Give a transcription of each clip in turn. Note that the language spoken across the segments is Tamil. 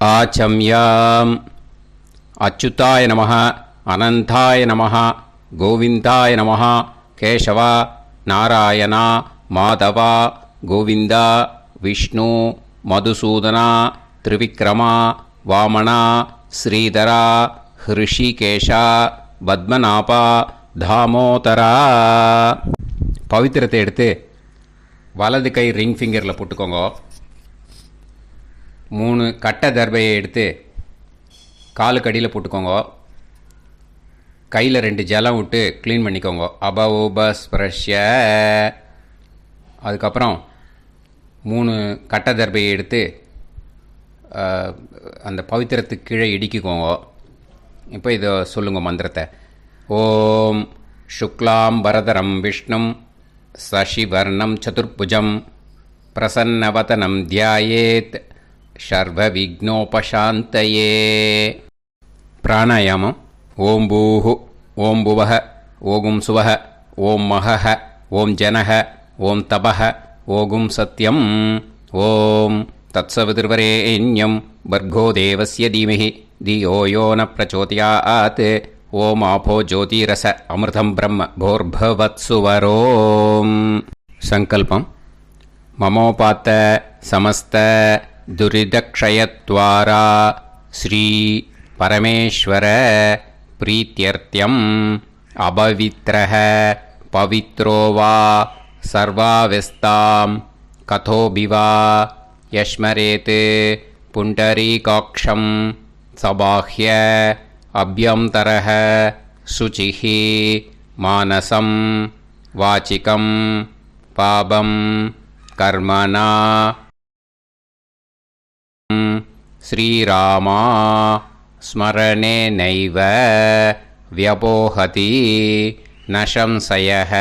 ஆச்சம்யாம். அச்சுதாய நமः, அனந்தாய நமः, கோவிந்தாய நமः, கேசவா, நாராயணா, மாதவா, கோவிந்தா, விஷ்ணு, மதுசூதனா, திரிவிக்ரமா, வாமனா, ஸ்ரீதரா, ஹிருஷிகேஷா, பத்மநாபா, தாமோதரா. பவித்திரத்தை எடுத்து வலது கை ரிங் ஃபிங்கரில் போட்டுக்கோங்க. 3 கட்டை தர்பையை எடுத்து காலுக்கடியில் போட்டுக்கோங்க. கையில் 2 ஜலம் விட்டு க்ளீன் பண்ணிக்கோங்க. அபௌபஸ்பிரஷ்ய. அதுக்கப்புறம் 3 கட்டை தர்பையை எடுத்து அந்த பவித்திரத்துக்கு கீழே இடிக்கிக்கோங்க. இப்போ இதை சொல்லுங்கள் மந்திரத்தை. ஓம் சுக்லாம் வரதரம் விஷ்ணும் சசிவர்ணம் சதுர்புஜம் பிரசன்னவதனம் தியாயேத் சர்வ விக்னோபசாந்தயே. பிராணாயாமம். ஓம் பூஹு, ஓம் புவஹ, ஓகும் சுவஹ, ஓம் மஹஹ, ஓம் ஜனஹ, ஓம் தபஹ, ஓகும் சத்யம். ஓம் தத்சவிதுர்வரேண்யம் பர்கோ தேவஸ்ய தீமஹி தியோ யோ ந பிரச்சோதயாத். ஓம் ஆபோ ஜோதிரச அமிர்தம் பிரம்ம போர்பவத்சுவரோம். சங்கல்பம். மமோபாத்த சமஸ்த துரிதக்ஷயத்வாரா ஸ்ரீ பரமேஸ்வர பிரீத்யர்த்தியம் அபவித்ரஹ பவித்ரோ வா சர்வாவஸ்தாம் கதோபிவா யஸ்மரேத் புண்டரீகாக்ஷம் சபாஹ்ய அப்யந்தரஹ சுசிஹ மானசம் வாசிகம் பாபம் கர்மணா ஸ்ரீராமா ஸ்மரணேனைவ வ்யபோஹதி நசம்சயஹ.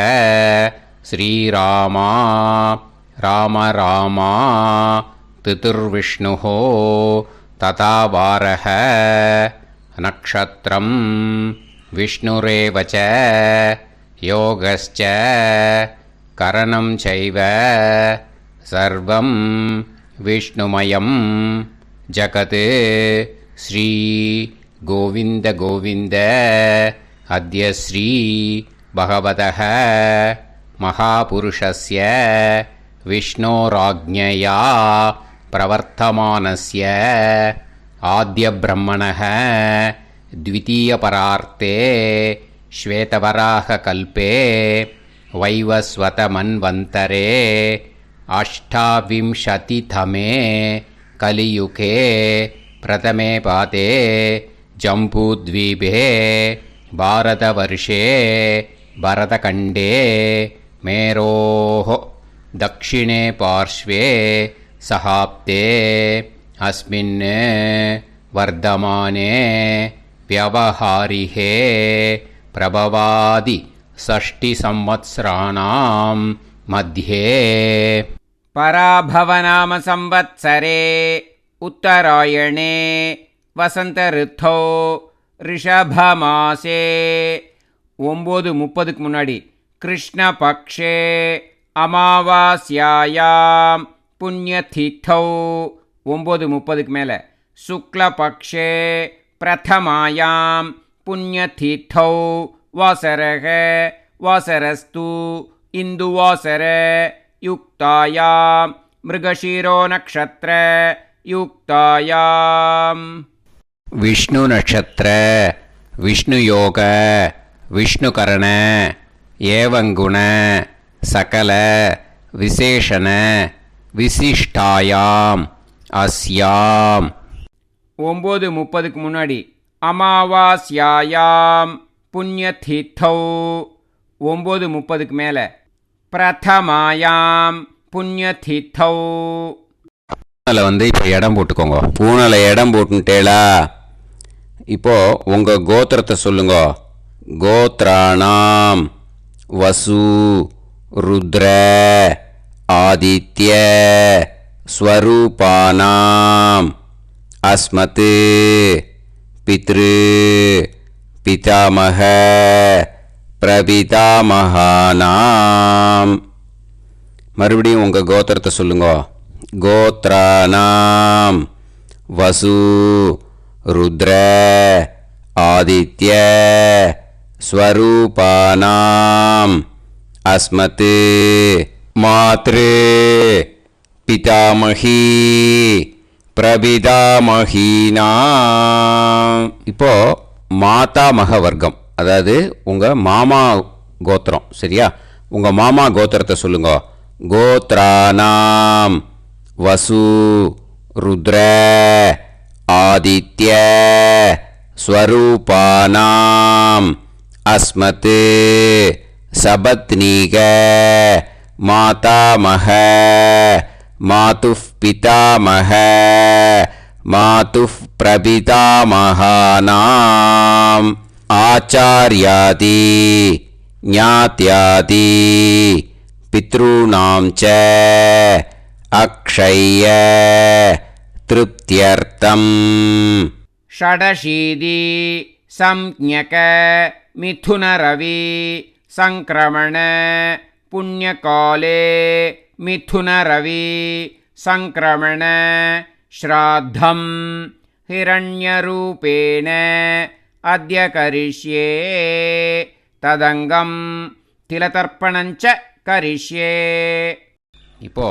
ஸ்ரீராமா ராம ராமா திதிர்விஷ்ணுஹோ ததா வாரஹ. நக்ஷத்ரம் விஷ்ணுரேவச யோகஸ்ச கரணம் சைவ சர்வம் விஷ்ணுமயம் ஜகத். ஸ்ரீ கோவிந்த கோவிந்த அத்ய ஸ்ரீ பகவதः மகாபுருஷஸ்ய விஷ்ணோராஜ்ஞயா பிரவர்த்தமானஸ்ய ஆத்யப்ரஹ்மணः द्वितीयपरार्ते श्वेतवराहकल्पे वैवस्वतमन्वन्तरे अष्टाविंशतितमे कलियुगे प्रथमे पादे जम्बूद्वीपे भारतवर्षे भरतखण्डे मेरोः दक्षिणे पार्श्वे सहाब्दे अस्मिन् वर्धमाने व्यवहारिहे प्रभवादि 60 संवत्सराणां मध्ये पराभवनाम संवत्सरे उत्तरायणे वसंत ऋतौ ऋषभमासे 9:30 முன்னாடி கிருஷ்ணபக்ஷே அமாவாஸ்யாயாம் புண்ணியதிதௌ 9:30 மேலே சுக்லபக்ஷே பிரதமாயாம் புண்ணியதிதௌ வாசரக வாசரஸ்து இந்துவாசர யுக்தாயாம் மிருகஷீரோ நக்ஷத்ர யுக்தாயாம். விஷ்ணு நட்சத்திர விஷ்ணு யோக விஷ்ணுகரண ஏவங்குண சகல விசேஷண விசிஷ்டாயாம் அஸ்யாம் 9:30 முன்னாடி அமாவாஸ்யாயாம் புண்ணியதிதௌ 9:30 மேலே பிரதமாயாம் புண்ணியதிதௌ. பூனலை இப்போ இடம் போட்டுக்கோங்க. பூனலை இடம் போட்டுட்டேளா? இப்போ உங்கள் கோத்திரத்தை சொல்லுங்க. கோத்ராணாம் வசு ருத்ர ஆதித்ய ஸ்வரூபானாம் அஸ்மத் பித்ரு பிதாமக பிரபிதாமகானாம். மறுபடியும் உங்கள் கோத்திரத்தை சொல்லுங்க. கோத்ராணாம் வசு ருத்ர ஆதித்ய ஸ்வரூபானாம் அஸ்மத் மாத்ரு பிதாமகி பிரபிதாமகீனாம். இப்போ மாதாமக வர்க்கம், அதாவது உங்கள் மாமா கோத்திரம், சரியா? உங்கள் மாமா கோத்திரத்தை சொல்லுங்க. கோத்ரானாம் வசு ருத்ர ஆதித்ய ஸ்வரூபானாம் அஸ்மத் சபத்னீக மாதாமக மாதுஃப் பிதாமக மாதுஃப் பிரபிதாமகானாம் ஆச்சார்யாதி ஞாத்யாதி பித்ருணாம் ச அக்ஷய திருப்தியர்த்தம். षडशीति संज्ञक मिथुन रवि संक्रमण पुण्यकाले मिथुन रवि संक्रमण श्राद्धं हिरण्यरूपेण अद्य करिष्ये तदंगम तिलतर्पणञ्च करिष्ये. இப்போ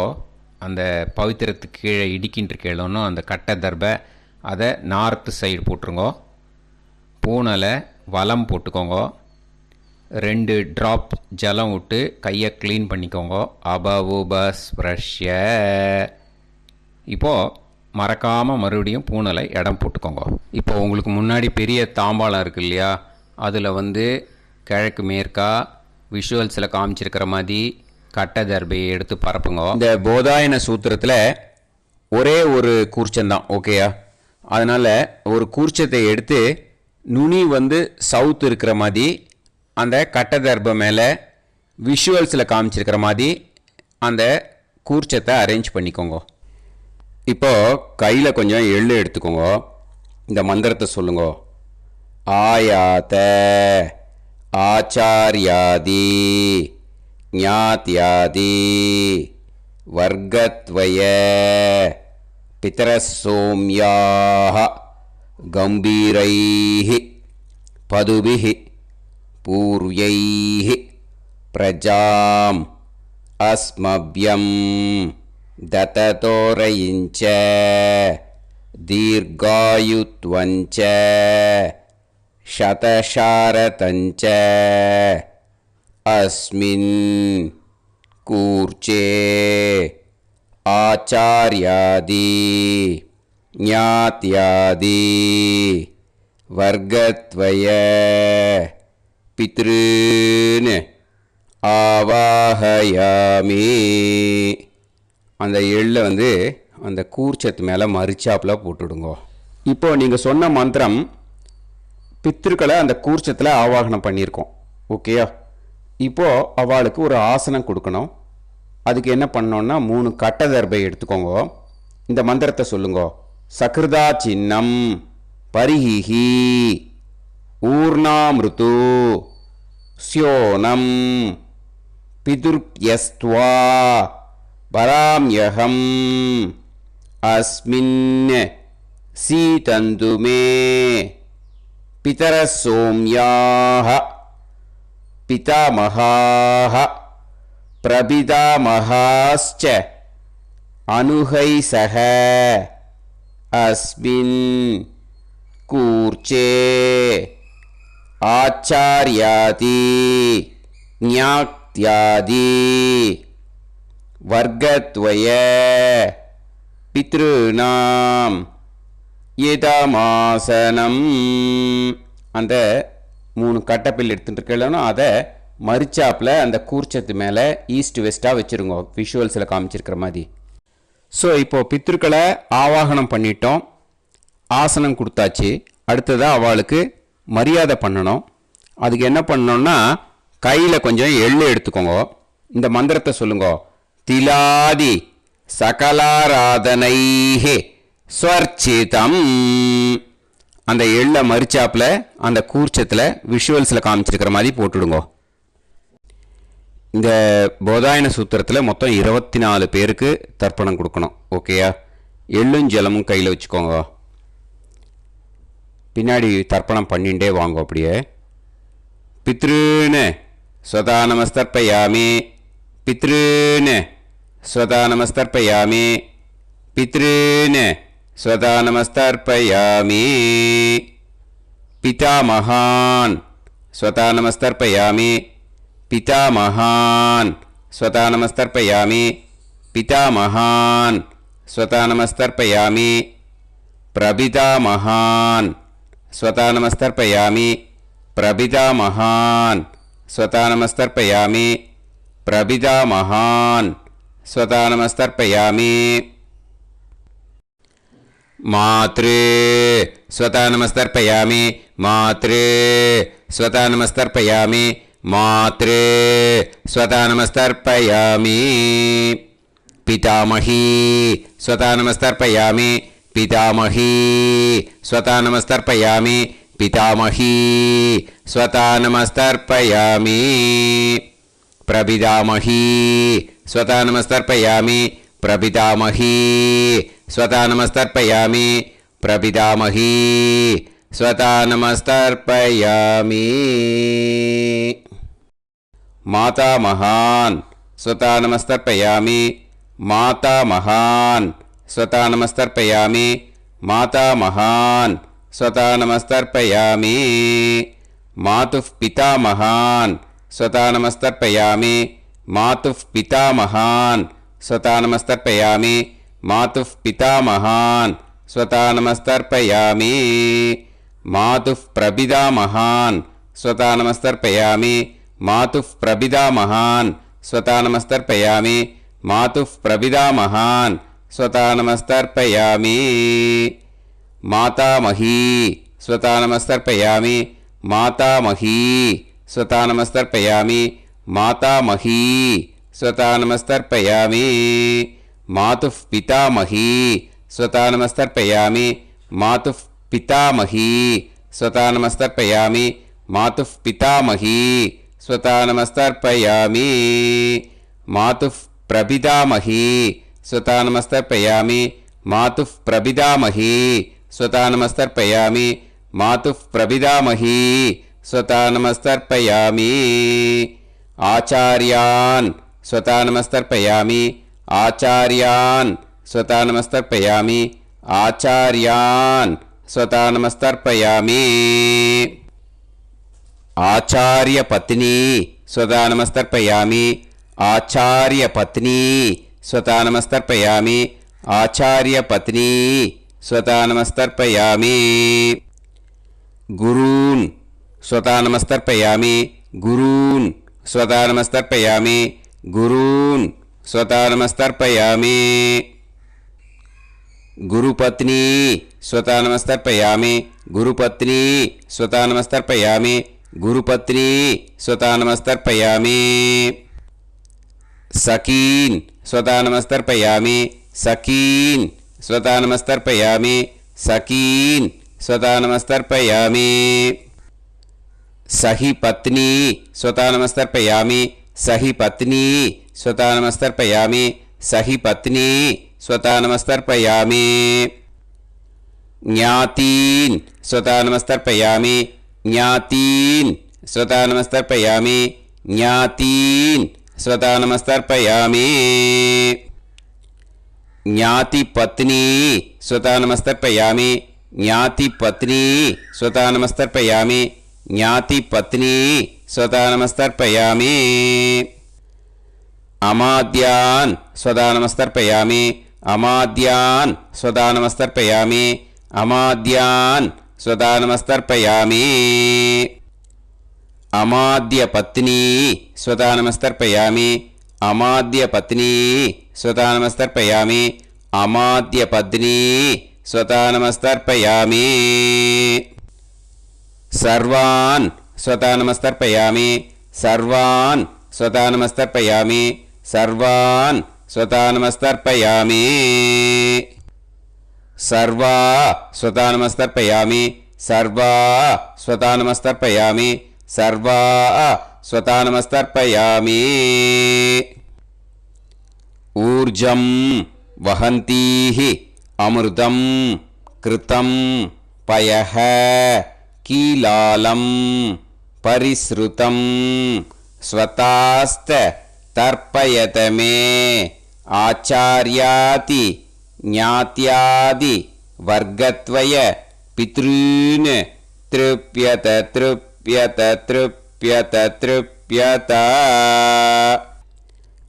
அந்த பவித்திரத்துக்கு கீழே இடிக்கின்ற கேளோன்னு அந்த கட்டை தர்பை அதை நார்த்து சைடு போட்டுருங்கோ. பூனலை வலம் போட்டுக்கோங்க. 2 ட்ராப் ஜலம் விட்டு கையை க்ளீன் பண்ணிக்கோங்க. அபவுபஸ்ப்ரஷ்ய. இப்போது மறக்காமல் மறுபடியும் பூனலை இடம் போட்டுக்கோங்க. இப்போ உங்களுக்கு முன்னாடி பெரிய தாம்பாளம் இருக்குது இல்லையா, அதில் கிழக்கு மேற்கா விஷுவல்ஸில் காமிச்சிருக்கிற மாதிரி கட்டை தர்பையை எடுத்து பரப்புங்க. இந்த போதாயன சூத்திரத்தில் ஒரே ஒரு கூர்ச்சந்தான், ஓகேயா? அதனால் ஒரு கூர்ச்சத்தை எடுத்து நுனி சவுத் இருக்கிற மாதிரி அந்த கட்டை தர்பை மேலே விஷுவல்ஸில் காமிச்சிருக்கிற மாதிரி அந்த கூர்ச்சத்தை அரேஞ்ச் பண்ணிக்கோங்க. இப்போது கையில் கொஞ்சம் எள்ளு எடுத்துக்கோங்க. இந்த மந்திரத்தை சொல்லுங்க. ஆயாத ஆச்சார்யாதி ஞாத்யாதி வர்கத்வய பிதரசோம்யாஹ கம்பீரைஹி பதுபிஹி பூர்வைஹி பிரஜாம் அஸ்மப்யம் தததோரயிஞ்ச தீர்காயுத்வஞ்ச சதசாரதஞ்ச அஸ்மின் கூர்ச்சே ஆச்சார்யாதி ஞாத்யாதி வர்கத்வய பித்ருன் ஆவாஹயாமி. அந்த எள்ளை அந்த கூர்ச்சத்து மேலே மரிச்சாப்பில் போட்டுடுங்க. இப்போ நீங்கள் சொன்ன மந்திரம் பித்ருக்களை அந்த கூர்ச்சத்தில் ஆவாகனம் பண்ணியிருக்கோம், ஓகேயா? இப்போது அவளுக்கு ஒரு ஆசனம் கொடுக்கணும். அதுக்கு என்ன பண்ணோன்னா 3 கட்டை தர்பை எடுத்துக்கோங்க. இந்த மந்திரத்தை சொல்லுங்க. சக்ருதா சின்னம் பரிஹிஹி ஊர்ணாமிருத்து ஸ்யோனம் பிதுர்ப்யஸ்த்வா பராம்யகம் அஸ்மின் சீதந்துமே பிதரசோம்யாஹ பிதாமகாஹ பிரபிதாமகாஸ்ச அனுகைசஹ அஸ்மின் கூர்ச்சே ஆச்சார்யாதி ஞாத்யாதி வர்கத்வய பித்ருநாம் இதமாசனம். அந்த 3 கட்டப்பில் எடுத்துகிட்டு இருக்கலன்னா அதை மரிச்சாப்பில் அந்த கூர்ச்சத்து மேலே ஈஸ்ட் வெஸ்ட்டாக வச்சுருங்க, விஷுவல்ஸில் காமிச்சிருக்கிற மாதிரி. ஸோ இப்போது பித்ருக்களை ஆவாகனம் பண்ணிட்டோம், ஆசனம் கொடுத்தாச்சு. அடுத்ததாக அவளுக்கு மரியாதை பண்ணணும். அதுக்கு என்ன பண்ணணும்னா கையில் கொஞ்சம் எள்ளு எடுத்துக்கோங்க. இந்த மந்திரத்தை சொல்லுங்க. திலாதி சகலாராதனைஹே ஸ்வர்ச்சிதம். அந்த எள்ளை மரிச்சாப்பில் அந்த கூர்ச்சத்தில் விஷுவல்ஸில் காமிச்சிருக்கிற மாதிரி போட்டுடுங்க. இந்த போதாயன சூத்திரத்தில் மொத்தம் 24 பேருக்கு தர்ப்பணம் கொடுக்கணும், ஓகேயா? எள்ளும் ஜலமும் கையில் வச்சுக்கோங்க. பின்னாடி தர்ப்பணம் பண்ணிண்டே வாங்க. அப்படியே பித்ருன்னு ஸ்வதா நமஸ்தர்ப்பயாமி, பித்ருன்னு ஸ்வதா நமஸ்தர்ப்பயாமி, பித்ருன்னு ஸ்வதா நமஸ்தர்ப்பயாமி. பிதாமகான் ஸ்வதா நமஸ்தர்ப்பயாமி, பிதாமகான் ஸ்வதா நமஸ்தர்ப்பயாமி, பிதாமகான் ஸ்வதா நமஸ்தர்ப்பயாமி. பிரபிதாமகான் ஸ்வதா நமஸ்தர்ப்பயாமி, பிரபிதாமகான் ஸ்வதா நமஸ்தர்ப்பயாமி, பிரபிதாமகான் ஸ்வதா நமஸ்தர்ப்பயாமி. மாத்ரு ஸ்வதா நமஸ்தர்ப்பயாமி, மாத்ரு ஸ்வதா நமஸ்தர்ப்பயாமி, மாத்ரு ஸ்வதா நமஸ்தர்ப்பயாமி. பிதாமஹி ஸ்வதா நமஸ்தர்ப்பயாமி, பிதாமஹி ஸ்வதா நமஸ்தர்ப்பயாமி, பிதாமஹி ஸ்வதா நமஸ்தர்ப்பயாமி. பிரபிதாமஹி ஸ்வதா நமஸ்தர்ப்பயாமி, பிரபிதாமஹி ஸ்வதா நமஸ்தர்ப்பயாமி, பிரபிதாமஹி ஸ்வதா நமஸ்தர்ப்பயாமி. மாதாமகான் ஸ்வதா நமஸ்தர்ப்பயாமி, மாதாமகான் ஸ்வதா நமஸ்தர்ப்பயாமி, மாதாமகான் ஸ்வதா நமஸ்தர்ப்பயாமி. மாதுः பிதாமகான் ஸ்வதா நமஸ்தர்ப்பயாமி, மாதுः பிதாமகான் ஸ்வதா நமஸ்தர்ப்பயாமி, மாதுः பிதாமகான் ஸ்வதா நமஸ்தர்ப்பயாமி. மாதுः பிரபிதாமகான் ஸ்வதா நமஸ்தர்ப்பயாமி, மாதுः பிரபிதாமகான் ஸ்வதா நமஸ்தர்ப்பயாமி, மாதுः பிரபிதாமகான் ஸ்வதா நமஸ்தர்ப்பயாமி. மாதாமஹி ஸ்வதா நமஸ்தர்ப்பயாமி, மாதாமஹி ஸ்வதா நமஸ்தர்ப்பயாமி, மாதாமஹி ஸ்வதா நமஸ்தர்ப்பயாமி. மாதுः பிதாமஹி ஸ்வதா நமஸ்தர்ப்பயாமி, மாதுः பிதாமஹி ஸ்வதா நமஸ்தர்ப்பயாமி, மாதுः பிதாமஹி ஸ்வதா நமஸ்தர்ப்பயாமி. மாதுः பிரபிதாமஹி ஸ்வதா நமஸ்தர்ப்பயாமி, மாதுः பிரபிதாமஹி ஸ்வதா நமஸ்தர்ப்பயாமி, மாதுः பிரபிதாமஹி ஸ்வதா நமஸ்தர்ப்பயாமி. ஆச்சார்யான் ஸ்வதா நமஸ்தர்ப்பயாமி, ஆச்சார்யான் ஸ்வதா நமஸ்தர்ப்பயாமி, ஆச்சார்யான் ஸ்வதா நமஸ்தர்ப்பயாமி. ஆச்சார்ய பத்னி ஸ்வதா நமஸ்தர்ப்பயாமி, ஆச்சார்ய பத்னி ஸ்வதா நமஸ்தர்ப்பயாமி, ஆச்சார்ய பத்னி ஸ்வதா நமஸ்தர்ப்பயாமி. குரூன் ஸ்வதா நமஸ்தர்ப்பயாமி, குரூன் ஸ்வதா நமஸ்தர்ப்பயாமி, குரூன் ஸ்வதா நமஸ்தர்ப்பயாமி. குருபத்னி ஸ்வதா நமஸ்தர்ப்பயாமி, குருபத்னி ஸ்வதா நமஸ்தர்ப்பயாமி, குருபத்னி ஸ்வதா நமஸ்தர்ப்பயாமி. சகீன் ஸ்வதா நமஸ்தர்ப்பயாமி, சகீன் ஸ்வதா நமஸ்தர்ப்பயாமி, சகீன் ஸ்வதா நமஸ்தர்ப்பயாமி. சஹி பத்னி ஸ்வதா நமஸ்தர்ப்பயாமி, சஹி பத்னி ஸ்வதா நமஸ்தர்ப்பயாமி, சஹி பத்னி ஸ்வதா நமஸ்தர்ப்பயாமி. ஞாதீன் ஸ்வதா நமஸ்தர்ப்பயாமி, ஞாதீன் ஸ்வதா நமஸ்தர்ப்பயாமி, ஞாதீன் ஸ்வதா நமஸ்தர்ப்பயாமி. ஞாதி பத்னி ஸ்வதா நமஸ்தர்ப்பயாமி, ஞாதி பத்னி ஸ்வதா நமஸ்தர்ப்பயாமி, ஞாதி பத்னி ஸ்வதா நமஸ்தர்ப்பயாமி. அமாத்யான் ஸ்வதா நமஸ்தர்ப்பயாமி, அமாத்யான் ஸ்வதா நமஸ்தர்ப்பயாமி, அமாத்யான் ஸ்வதா நமஸ்தர்ப்பயாமி. அமாத்ய பத்னி ஸ்வதா நமஸ்தர்ப்பயாமி, அமாத்ய பத்னி ஸ்வதா நமஸ்தர்ப்பயாமி, அமாத்ய பத்னி ஸ்வதா நமஸ்தர்ப்பயாமி. சர்வான் ஸ்வதா நமஸ்தர்ப்பயாமி, சர்வான் ஸ்வதா நமஸ்தர்ப்பயாமி, சர்வான் ஸ்வதா நமஸ்தர்ப்பயாமி. சர்வா ஸ்வதா நமஸ்தர்ப்பயாமி, சர்வா ஸ்வதா நமஸ்தர்ப்பயாமி, சர்வா ஸ்வதா நமஸ்தர்ப்பயாமி. ஊர்ஜம் வஹந்தீஹி அமிர்தம் கிருதம் பயஹ கீலாலம் பரிஸ்ருதம் ஸ்வதாஸ்த தர்ப்பயதமே ஆச்சார்யாதி ஞாத்யாதி வர்க்கத்வய பித்ருன் த்ருப்யத த்ருப்யத த்ருப்யத த்ருப்யத.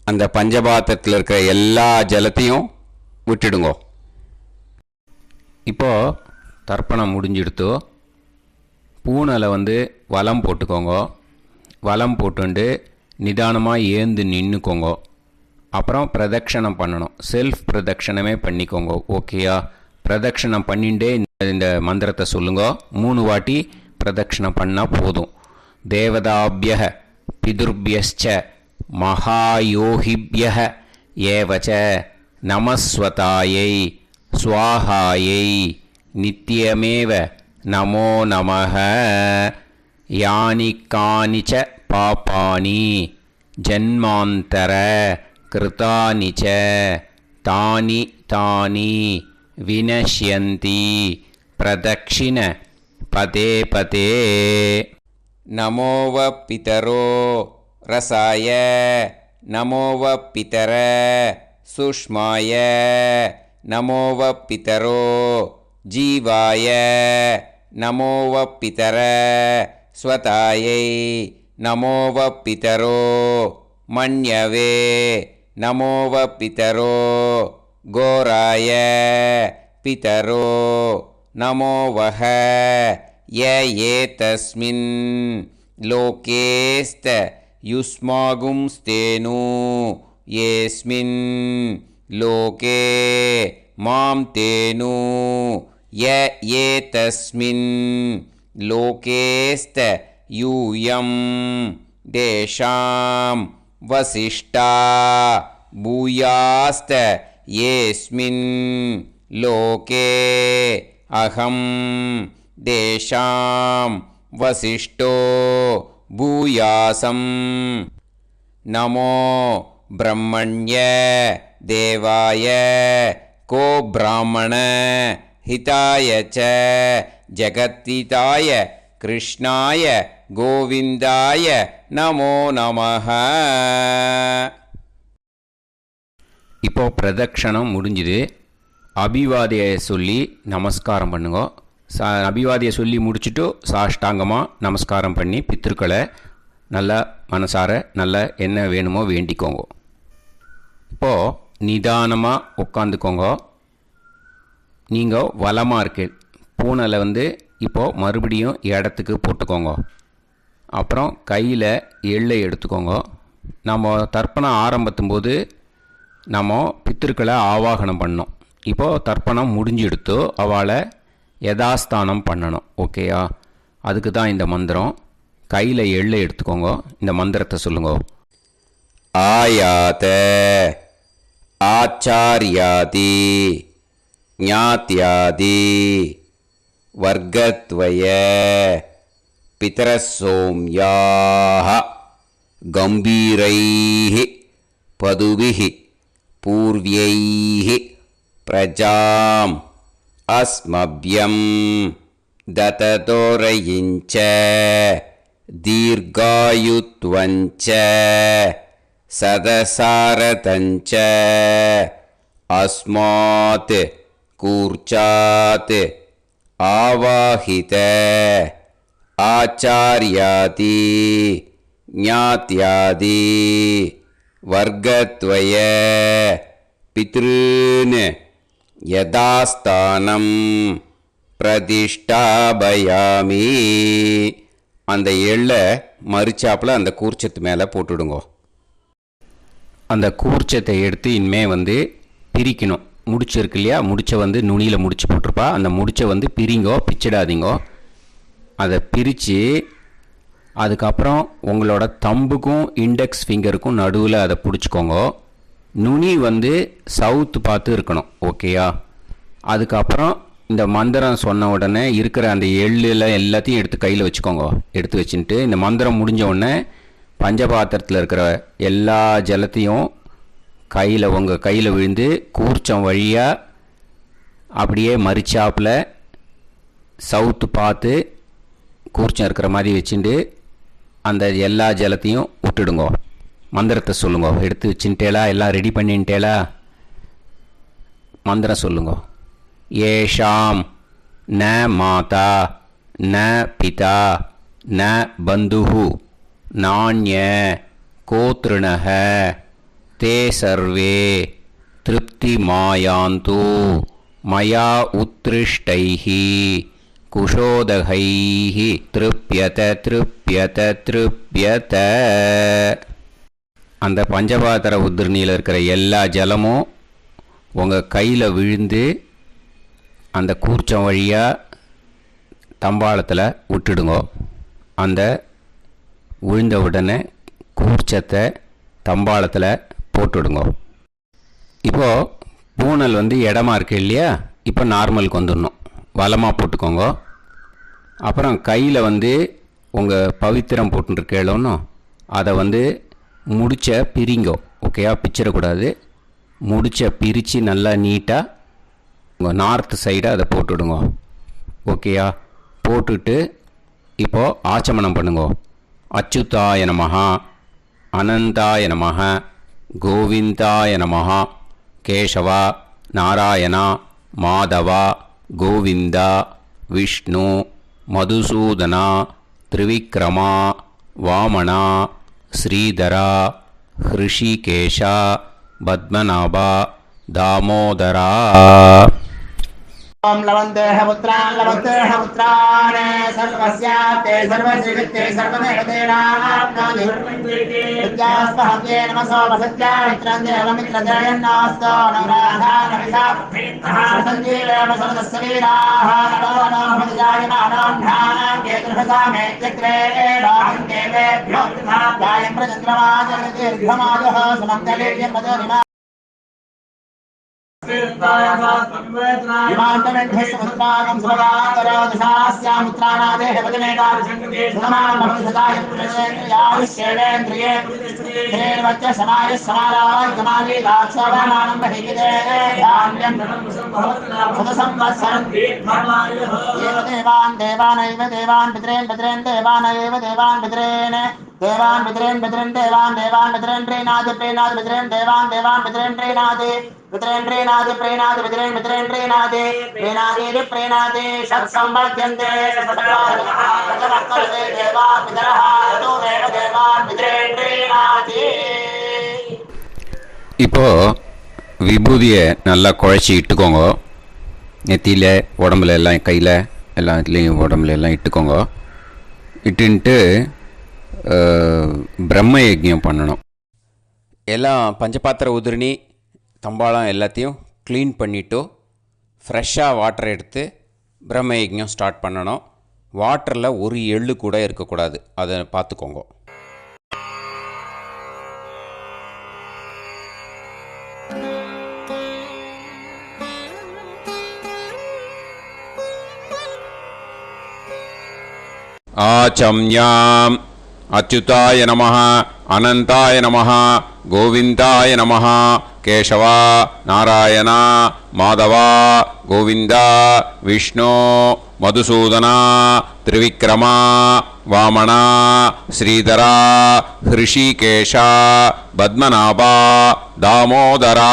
அந்த பஞ்சபாத்திரத்தில் இருக்கிற எல்லா ஜலத்தையும் விட்டுடுங்கோ. இப்போ தர்ப்பணம் முடிஞ்சிடுத்தோ பூனலை வலம் போட்டுக்கோங்க. வலம் போட்டுண்டு நிதானமாக ஏந்து நின்றுக்கோங்க. அப்புறம் பிரதட்சணம் பண்ணணும். செல்ஃப் பிரதட்சணமே பண்ணிக்கோங்க. ஓகேயா? பிரதட்சணம் பண்ணிண்டே இந்த மந்திரத்தை சொல்லுங்க. 3 வாட்டி பிரதட்சணம் பண்ணால் போதும். தேவதாபிய பிதுர்பியச்ச மகாயோகிபிய ஏவச்ச நமஸ்வதாயை ஸ்வாஹாயை நித்யமேவ நமோ நமஹ. யானி கானிச்ச பாபானி ஜன்மாந்தர கிருதானி ச தானி தானி வினஷ்யந்தி பிரதக்ஷிண பதே பதே. நமோவ பிதரோ ரசாய நமோவ பிதர சுஷ்மாய நமோவ பிதரோ ஜீவாய நமோவ பிதர ஸ்வதாயை நமோவ பிதரோ மன்யவே நமோவ பிதரோ கோராய பிதரோ நமோவஹ. ஏதஸ்மின் லோகேஸ்த யுஸ்மாகும்ஸ்தேனு ஏஸ்மின் லோகே மாம் தேனு. ஏதஸ்மின் லோகேஸ்த யூயம் தேஷாம் வசிஷ்டா பூயாஸ்த ஏஸ்மின் லோகே அகம் தேஷாம் வசிஷ்டோ பூயாசம். நமோ பிரம்மண்ய தேவாய கோ பிராமண ஹிதாய ச ஜகத்ஹிதாய கிருஷ்ணாய கோவிந்தாய நமோ நமஹ. இப்போ பிரதட்சணம் முடிஞ்சுது. அபிவாதியை சொல்லி நமஸ்காரம் பண்ணுங்க. அபிவாதியை சொல்லி முடிச்சுட்டு சாஷ்டாங்கமாக நமஸ்காரம் பண்ணி பித்ருக்களை நல்லா மனசார நல்லா என்ன வேணுமோ வேண்டிக்கோங்க. இப்போது நிதானமாக உட்காந்துக்கோங்க. நீங்கள் வலமாக இருக்கு பூனலை இப்போது மறுபடியும் இடத்துக்கு போட்டுக்கோங்க. அப்புறம் கையில் எள்ளை எடுத்துக்கோங்க. நம்ம தர்ப்பணம் ஆரம்பத்தும் போது நம்ம பித்திருக்களை ஆவாகனம் பண்ணோம். இப்போது தர்ப்பணம் முடிஞ்செடுத்து அவளை யதாஸ்தானம் பண்ணணும். ஓகேயா? அதுக்கு தான் இந்த மந்திரம். கையில் எள்ளை எடுத்துக்கோங்க. இந்த மந்திரத்தை சொல்லுங்க. ஆயாத ஆச்சாரியாதி ஞாத்யாதி வர்க்கத்வய பிதரசோம்யாஹ கம்பீரைஹி பதுபிஹி பூர்வ்யைஹி பிரஜாம் அஸ்மப்யம் தததோரயிஞ்ச தீர்காயுத்வஞ்ச சதசாரதஞ்ச அஸ்மாத் கூர்ச்சாத் ஆவாஹித ஆச்சார்யாதி ஞாத்யாதி வர்க்கத்வய பித்ருன் யதாஸ்தானம் பிரதிஷ்டாபயாமி. அந்த எள்ளை மறிச்சாப்பில் அந்த கூர்ச்சத்து மேலே போட்டுடுங்க. அந்த கூர்ச்சத்தை எடுத்து இனிமே பிரிக்கணும். முடிச்சு இருக்கு இல்லையா? முடிச்சை நுனியில் முடிச்சு போட்டிருப்பா. அந்த முடிச்சை பிரிங்கோ, பிச்சிடாதீங்கோ. அதை பிரித்து அதுக்கப்புறம் உங்களோட தம்புக்கும் இண்டெக்ஸ் ஃபிங்கருக்கும் நடுவில் அதை பிடிச்சிக்கோங்க. நுனி சவுத்து பார்த்து இருக்கணும். ஓகேயா? அதுக்கப்புறம் இந்த மந்திரம் சொன்ன உடனே இருக்கிற அந்த எள்ளில் எல்லாத்தையும் எடுத்து கையில் வச்சுக்கோங்க. எடுத்து வச்சுட்டு இந்த மந்திரம் முடிஞ்ச உடனே பஞ்சபாத்திரத்தில் இருக்கிற எல்லா ஜலத்தையும் உங்கள் கையில் விழுந்து கூர்ச்சம் வழியாக அப்படியே மறிச்சாப்பில் சவுத்து பார்த்து கூர்ச்சம் இருக்கிற மாதிரி வச்சுட்டு அந்த எல்லா ஜலத்தையும் விட்டுடுங்கோ. மந்திரத்தை சொல்லுங்கோ. எடுத்து வச்சுட்டேலா, எல்லாம் ரெடி பண்ணிட்டேலா? மந்திரம் சொல்லுங்கோ. ஏஷாம் ந மாதா ந பிதா ந பந்துஹு நாண்ய கோத்ருணஹ தே சர்வே திருப்திமாயாந்து மயா உத்ருஷ்டைஹி குஷோதகைஹி திருப்யத திருப்யத திருப்யத. அந்த பஞ்சபாத்திர உதிர்ணியில் இருக்கிற எல்லா ஜலமும் உங்கள் கையில் விழுந்து அந்த கூர்ச்சம் வழியாக தம்பாளத்தில் விட்டுடுங்கோ. அந்த விழுந்த உடனே கூர்ச்சத்தை தம்பாளத்தில் போட்டுடுங்கோ. இப்போது பூனல் இடமா இருக்கு இல்லையா, இப்போ நார்மலுக்கு வந்துடணும். வலமாக போட்டுக்கோங்க. அப்புறம் கையில் உங்கள் பவித்திரம் போட்டுருக்கேளோன்னு அதை முடிச்ச பிரிங்கோ. ஓகேயா, பிச்சிடக்கூடாது. முடிச்ச பிரித்து நல்லா நீட்டாக உங்கள் நார்த் சைடை அதை போட்டுவிடுங்க. ஓகேயா, போட்டுட்டு இப்போது ஆச்சமனம் பண்ணுங்க. அச்சுதாய நமஹ, அனந்தாய நமஹ, கோவிந்தாய நமஹ, கேசவா நாராயணா மாதவா கோவிந்தா விஷ்ணு மதுசூதனா திரிவிக்ரமா வாமனா ஸ்ரீதரா ஹிருஷிகேஷா பத்மநாபா தாமோதரா. ओम लवन्तेह पुत्रान् लवन्तेह पुत्रान् सर्वस्याते सर्वश्रीवित्ते सर्वदेवतेनाप्नोति विद्यास्पहते नमसो वसत्या मित्रं देवमित्रजयन्नास्तो नवराधानविषा सञ्जीवेम सर्वस्वीराः नमो नमः जायमानां ध्यानां केतुर्भसामे चक्रे बाहं देवेभ्यो ध्यायं प्रचन्द्रमाजगदीर्घमाजः सुमङ्गलेर्यं मदोनिमा विमानमेघस्वत्रागं स्वगातरादशास्यामित्राणादेह वदनेकार्यसङ्गते समानमभिसदायत्रेन्द्रिये हेर्वच्च समाय समाराय कमाली दाक्षावानानं बहिगिदे धान्यं सदसंवत्सरं देवान् देवान् पितॄन् पितॄन् देवानैव देवान् पितॄन् देवान् पितॄन् पितॄन् देवान् देवान् पितॄन् प्रीणाति प्रीणाति पितॄन् देवान् देवान् पितॄन् प्रीणाति पितॄन् प्रीणाति प्रीणाति पितॄन् पितॄन् प्रीणाति प्रीणाति प्रीणाति षट्संवर्ध्यन्ते देवा पितरः ततोदेव देवान् पितॄन् प्रीणाति. இப்போ விபூதியை நல்லா குழச்சி இட்டுக்கோங்க. நெத்தியில் உடம்புல எல்லாம் கையில் எல்லாத்துலேயும் உடம்புல எல்லாம் இட்டுக்கோங்க. இட்டுன்ட்டு பிரம்ம யஜ்ஞம் பண்ணணும். எல்லாம் பஞ்சபாத்திர உதிரணி தம்பாளம் எல்லாத்தையும் க்ளீன் பண்ணிவிட்டு ஃப்ரெஷ்ஷாக வாட்டர் எடுத்து பிரம்ம யஜ்ஞம் ஸ்டார்ட் பண்ணணும். வாட்டரில் ஒரு எள்ளு கூட இருக்கக்கூடாது, அதை பார்த்துக்கோங்க. ஆச்சம்யாம் அச்சுதாய நமஹ, அனந்தாய நமஹ, கோவிந்தாய நமஹ, கேசவா நாராயணா மாதவா கோவிந்தா விஷ்ணு மதுசூதனா திரிவிக்ரமா வாமனா ஸ்ரீதரா ஹிருஷிகேஷா பத்மநாபா தாமோதரா.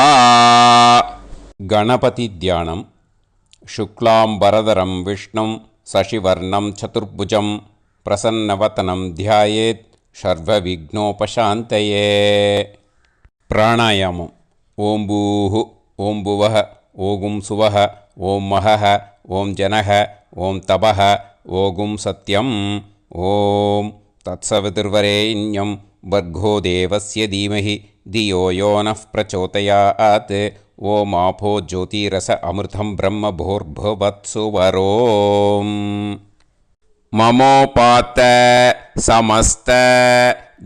கணபதி தியானம். शुक्लांबरधरं विष्णुं शशिवर्णं चतुर्भुजं प्रसन्नवदनं ध्यायेत् सर्वविघ्नोपशान्तये. प्राणायामम्. ओं भूः ओं भुवः ओं सुवः ओं महः ओं जनः ओं तपः ओं सत्यम्. ओं तत्सवितुर्वरेण्यं भर्गो देवस्य धीमहि धियो यो नः प्रचोदयात्. ओम आपो ज्योतिरस अमृतं ब्रह्म भूर्भुवत्सुवरोम्. ममोपात समस्त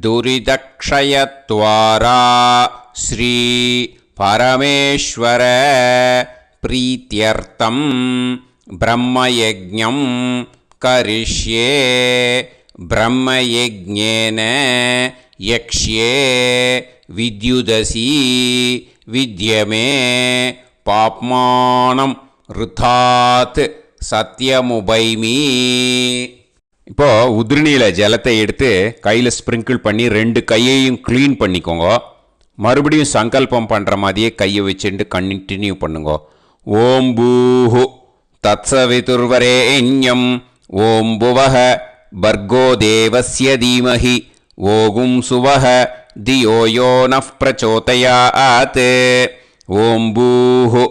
दुरिदक्षयत्वारा श्री परमेश्वर प्रीत्यर्थं ब्रह्मयज्ञं करिष्ये. ब्रह्मयज्ञेन यक्ष्ये विद्युदसि विद्यमे पाप्मानं ऋतात् சத்யமுபைமி. இப்போ உதிரணியில் ஜலத்தை எடுத்து கையில் ஸ்ப்ரிங்கிள் பண்ணி 2 கையையும் க்ளீன் பண்ணிக்கோங்க. மறுபடியும் சங்கல்பம் பண்ணுற மாதிரியே கையை வச்சுட்டு கண்டினியூ பண்ணுங்க. ஓம் பூஹு தத்சவிதுர்வரேண்யம் ஓம் புவஹ பர்கோ தேவஸ்ய தீமஹி ஓகும் சுவஹ தியோ யோ நஃப் பிரச்சோதயாத். ஓம் பூஹு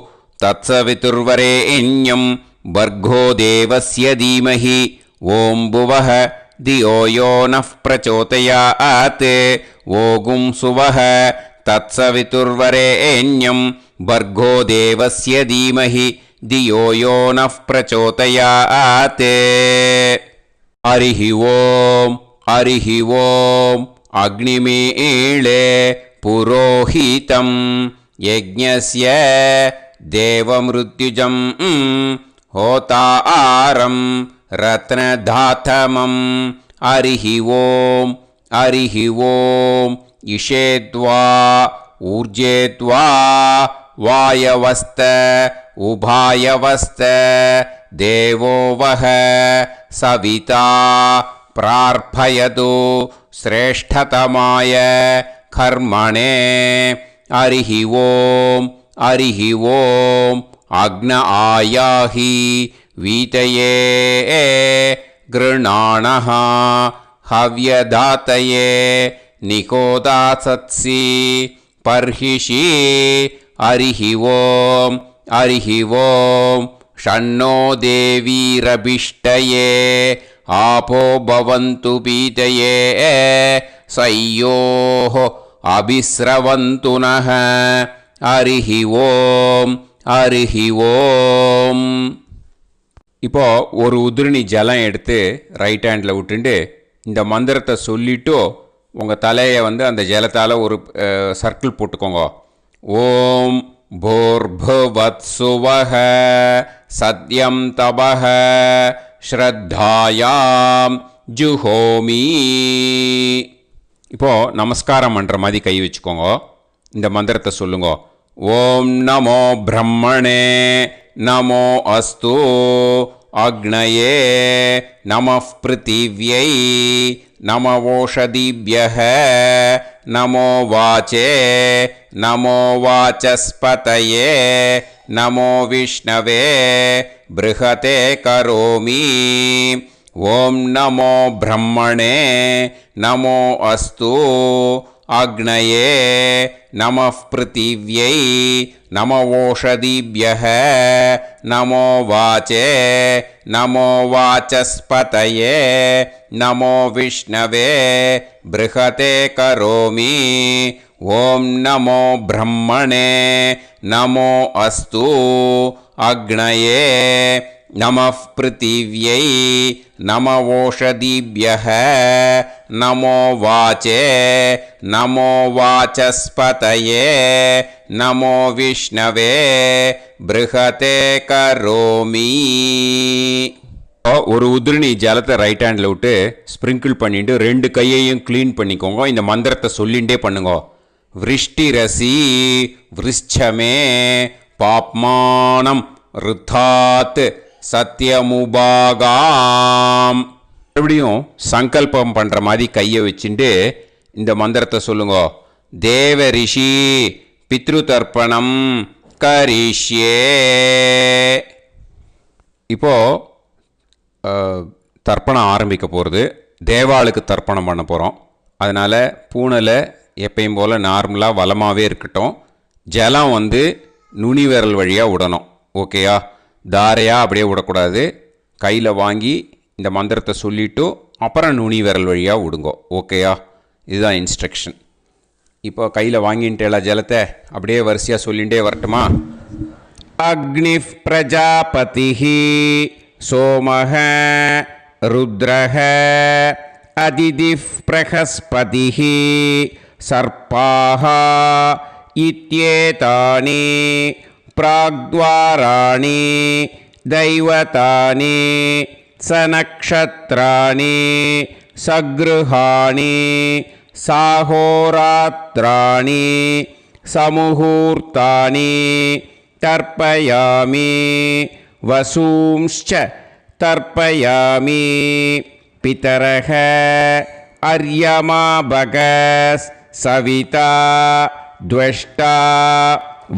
தத்சவிதுர்வரேண்யம் பர்கோ தேவஸ்ய தீமஹி ஓம் புவஹ தியோ யோ நஃப் பிரச்சோதயாத். ஓகும் சுவஹ தத்சவிதுர்வரேண்யம் பர்கோ தேவஸ்ய தீமஹி தியோ யோ நஃப் பிரச்சோதயாத். ஹரிஹி ஓம் ஹரிஹி ஓம் அக்னிமீளே புரோஹிதம் யஜ்ஞஸ்ய தேவமிருத்யுஜம் ஹோதாரம் ரத்னதாத்தமம். ஹரிஹி ஓம் ஹரிஹி ஓம் இஷேத்வா ஊர்ஜேத்வா வாயவஸ்த உபாயவஸ்த தேவோ வஹ சவிதா பிரார்ப்பயது ஸ்ரேஷ்டதமாய கர்மணே. ஹரிஹி ஓம் ஹரிஹி ஓம் அக்ன ஆயாஹி வீதயே கிருணாணஹ ஹவ்யதாத்தயே நிகோதாசத்சி பர்ஹிஷி. ஹரிஹி ஓம் ஹரிஹி ஓம் ஷண்ணோ தேவீரபிஷ்டயே ஆபோ பவந்து பீதயே சய்யோஹ அபிஸ்ரவந்து நஹ. ஹரிஹி ஓம் ஹரிஹி ஓம். இப்போ ஒரு உதிரணி ஜலம் எடுத்து ரைட் ஹேண்டில் விட்டுண்டு இந்த மந்திரத்தை சொல்லிட்டு உங்கள் தலையை அந்த ஜலத்தால் ஒரு சர்க்கிள் போட்டுக்கோங்க. ஓம் பூர்புவத்சுவஹ சத்யம் தபஹ ஸ்ரத்தாயாம் ஜுஹோமி. இப்போது நமஸ்காரம் பண்ணுற மாதிரி கை வச்சுக்கோங்க. இந்த மந்திரத்தை சொல்லுங்க. ஓம் நமோ பிரம்மணே நமோ அஸ்து அக்னயே நமः பிருத்திவ்யை நம ஓஷதிभ्यः நமோ வாச்சே நமோ வாசஸ்பதயே நமோ விஷ்ணவே ப்ருஹதே கரோமி. ஓம் நமோ பிரம்மணே நமோ அஸ்து அக்னயே நமः பிருத்திவ்யை நம ஓஷதிभ्यः நமோ வாச்சே நமோ வாசஸ்பதயே நமோ விஷ்ணவே ப்ருஹதே கரோமி. ஓம் நமோ பிரம்மணே நமோ அஸ்து அக்னயே நமः பிருத்திவ்யை நம ஓஷதிभ्यः நமோ வாச்சே நமோ வாசஸ்பதயே நமோ விஷ்ணவே ப்ருஹதே கரோமி. ஒரு உதிரணி ஜலத்தை ரைட் ஹேண்டில் விட்டு ஸ்ப்ரிங்கிள் பண்ணிட்டு 2 கையையும் க்ளீன் பண்ணிக்கோங்க. இந்த மந்திரத்தை சொல்லிகிட்டே பண்ணுங்க. விருஷ்டிரசி விருஷ்சமே பாப்மானம் ருத்தாத் சத்யமுபாகாம். மறுபடியும் சங்கல்பம் பண்ணுற மாதிரி கையை வச்சுட்டு இந்த மந்திரத்தை சொல்லுங்க. தேவ ரிஷி பித்ரு தர்ப்பணம் கரிஷ்யே. இப்போது தர்ப்பணம் ஆரம்பிக்க போகிறது. தேவாளுக்கு தர்ப்பணம் பண்ண போகிறோம். அதனால் பூனையில் எப்பயும் போல் நார்மலாக வளமாகவே இருக்கட்டும். ஜலம் நுனி விரல் வழியாக விடணும். ஓகேயா? தாரையாக அப்படியே விடக்கூடாது. கையில் வாங்கி இந்த மந்திரத்தை சொல்லிவிட்டு அப்புறம் நுனி விரல் வழியாக விடுங்கோ. ஓகேயா? இதுதான் இன்ஸ்ட்ரக்ஷன். இப்போ கையில் வாங்கின்ட்டு எல்லா ஜலத்தை அப்படியே வரிசையாக சொல்லிகிட்டே வரட்டுமா? அக்னிஃப் பிரஜாபதிஹி சோமஹ ருத்ரஹ அதிதிஃப் பிரகஸ்பதிஹி சர்ப்பாஹ இத்யேதானி பிராக்த்வாராணி தைவதானி சநக்ஷத்ராணி சக்ருஹாணி சாஹோராத்ராணி சமுஹூர்த்தானி தர்ப்பயாமி. वसूंश्च तर्पयामि पितरः अर्यमा भगस् सविता द्वष्टा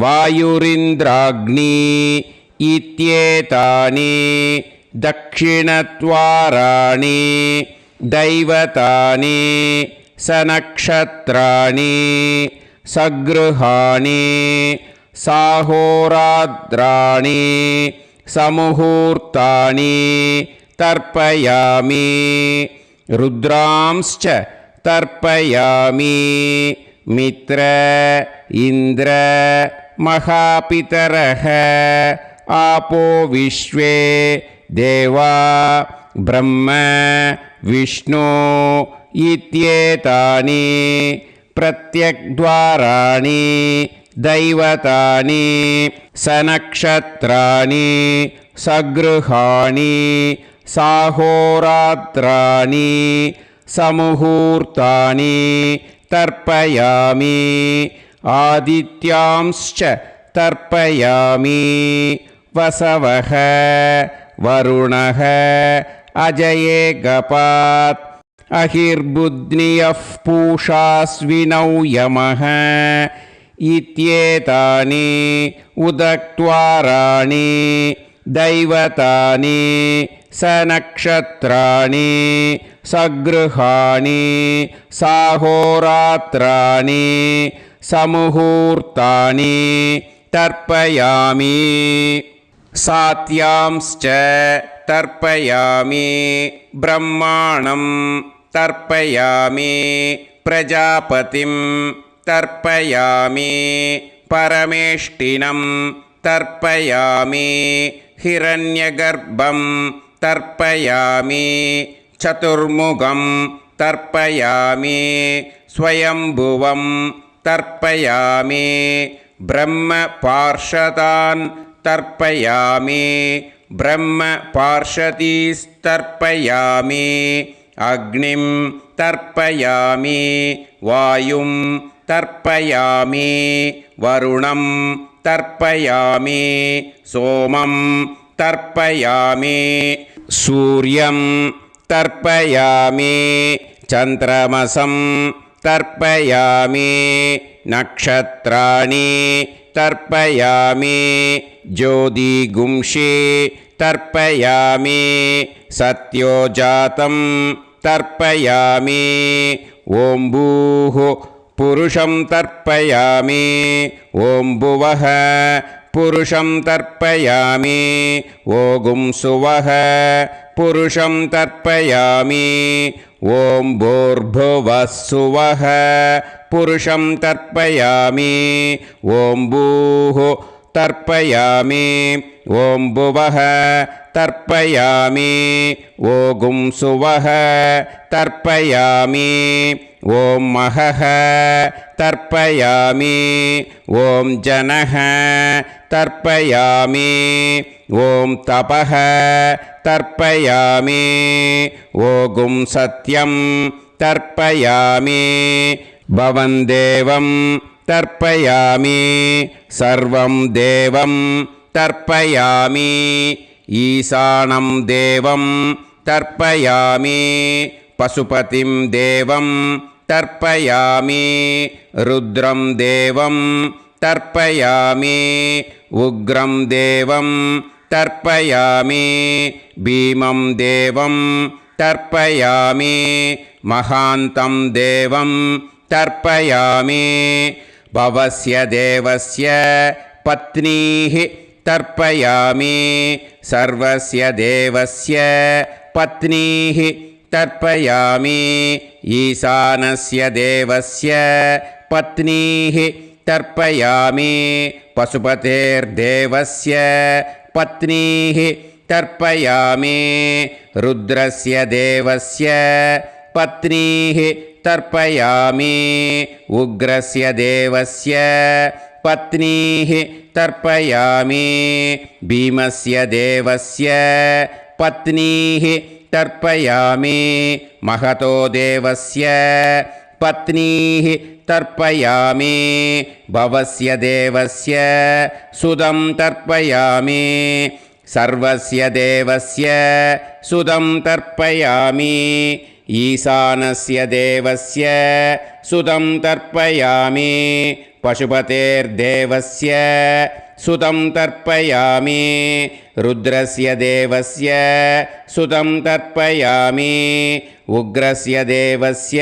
वायुरिन्द्राग्नि इत्येतानि दक्षिणद्वाराणि दैवतानि सनक्षत्राणि सगृहाणि साहोरात्राणि समुहूर्तानि तर्पयामि रुद्रांश्च तर्पयामि मित्र इन्द्र महापितरः आपो विश्वे देवा ब्रह्म विष्णु इत्येतानि प्रत्यग्द्वाराणि दैवतानि सनक्षत्राणि सगृहाणि साहोरात्राणि समुहूर्तानि तर्पयामि आदित्यांश्च तर्पयामि वसवः वरुणः अजये गपात् अहिर्बुध्नियः पूषास्विनौ यमः इत्येतानि उदक्त्वाराणि दैवतानि सनक्षत्राणि सगृहाणि साहोरात्राणि समुहूर्तानि तर्पयामि सात्यांश्च तर्पयामि ब्रह्माणं तर्पयामि प्रजापतिं तर्पयामि परमेष्टिनं तर्पयामि हिरण्यगर्भं तर्पयामि चतुर्मुखं तर्पयामि स्वयंभुवं तर्पयामि ब्रह्मपार्षदान् तर्पयामि ब्रह्मपार्षदीस्तर्पयामि अग्निं तर्पयामि वायुं तर्पयामि वरुणं तर्पयामि सोमं तर्पयामि सूर्यं तर्पयामि चन्द्रमसं तर्पयामि नक्षत्राणि तर्पयामि ज्योतिगुंषि तर्पयामि सत्योजातं तर्पयामि ॐ भूः पुरुषं तर्पयामि ॐ भुवः पुरुषं तर्पयामि ॐ सुवः पुरुषं तर्पयामि ॐ भूर्भुवः सुवः पुरुषं तर्पयामि ॐ भूः तर्पयामि ॐ भुवः तर्पयामि ॐ सुवः तर्पयामि ॐ महः तर्पयामि ॐ जनः तर्पयामि ॐ तपः तर्पयामि ॐ सत्यं तर्पयामि भवं देवं तर्पयामि सर्वं देवं तर्पयामि ईशानं देवं तर्पयामि पशुपतिं देवं तर्पयामि रुद्रं देवं तर्पयामि उग्रं देवं तर्पयामि भीमं देवं तर्पयामि महान्तं देवं तर्पयामि भवस्य देवस्य पत्नीः तर्पयामि सर्वस्य देवस्य पत्नीः तर्पयामि ईशानस्य देवस्य पत्नीः तर्पयामि पशुपतेर्देवस्य पत्नीः तर्पयामि रुद्रस्य देवस्य पत्नीः तर्पयामि उग्रस्य देवस्य पत्नीः तर्पयामि भीमस्य देवस्य पत्नीः तर्पयामि महतो देवस्य पत्नीः तर्पयामि भवस्य देवस्य सुदं तर्पयामि सर्वस्य देवस्य सुतं तर्पयामि ईशानस्य देवस्य सुतं तर्पयामि पशुपतेर्देवस्य सुतं तर्पयामि रुद्रस्य देवस्य सुतं तर्पयामि उग्रस्य देवस्य